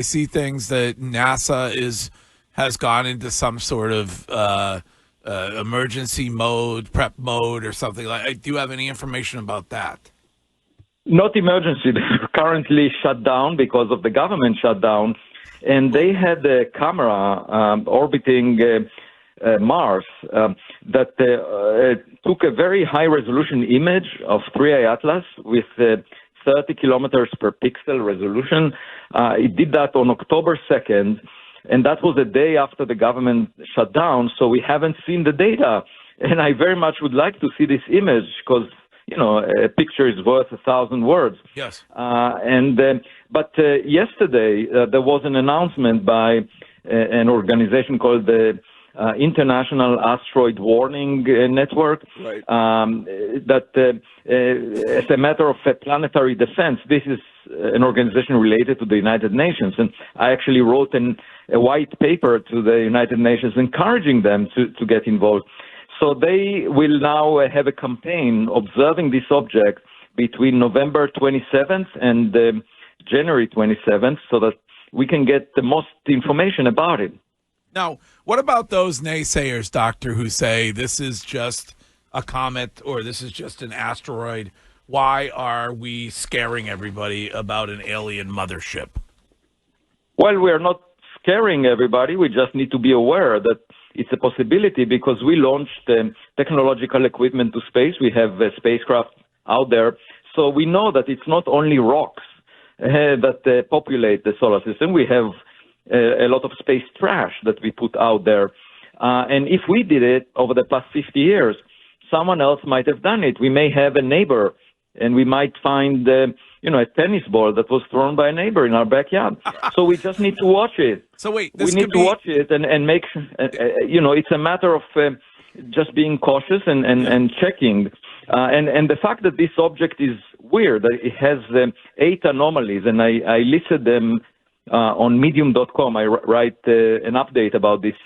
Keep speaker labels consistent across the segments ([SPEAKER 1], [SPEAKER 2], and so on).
[SPEAKER 1] I see things that NASA has gone into some sort of emergency mode, prep mode, or something like. Do you have any information about that?
[SPEAKER 2] Not emergency. They're currently shut down because of the government shutdown, and they had a camera orbiting Mars that took a very high-resolution image of 3A Atlas with 30 kilometers per pixel resolution. It did that on October 2nd, and that was a day after the government shut down, so we haven't seen the data. And I very much would like to see this image because, a picture is worth 1,000 words.
[SPEAKER 1] Yes.
[SPEAKER 2] But yesterday, there was an announcement by an organization called the International Asteroid Warning Network,
[SPEAKER 1] right.
[SPEAKER 2] That as a matter of planetary defense, this is an organization related to the United Nations. And I actually wrote a white paper to the United Nations encouraging them to get involved. So they will now have a campaign observing this object between November 27th and January 27th so that we can get the most information about it.
[SPEAKER 1] Now, what about those naysayers, Doctor, who say this is just a comet or this is just an asteroid? Why are we scaring everybody about an alien mothership?
[SPEAKER 2] Well, we are not scaring everybody. We just need to be aware that it's a possibility because we launched technological equipment to space. We have a spacecraft out there. So we know that it's not only rocks that populate the solar system. We have a lot of space trash that we put out there. And if we did it over the past 50 years, someone else might have done it. We may have a neighbor, and we might find, a tennis ball that was thrown by a neighbor in our backyard. So we just need to watch it.
[SPEAKER 1] So wait,
[SPEAKER 2] we need to watch it and make, it's a matter of just being cautious and checking. And the fact that this object is weird, it has 8 anomalies, and I listed them on medium.com. I write an update about this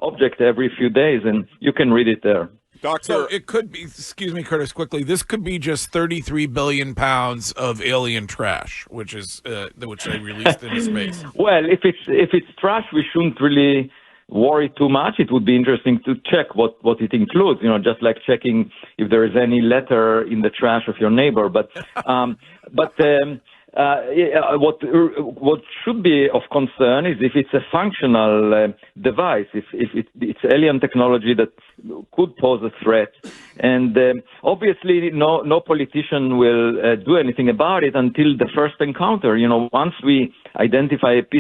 [SPEAKER 2] object every few days, and you can read it there.
[SPEAKER 1] Doctor, so it could be, excuse me, Curtis, quickly, this could be just 33 billion pounds of alien trash, which they released into space.
[SPEAKER 2] Well, if it's trash, we shouldn't really worry too much. It would be interesting to check what it includes, just like checking if there is any letter in the trash of your neighbor. But what should be of concern is if it's a functional device, if it's alien technology that could pose a threat. And obviously, no politician will do anything about it until the first encounter. Once we identify a piece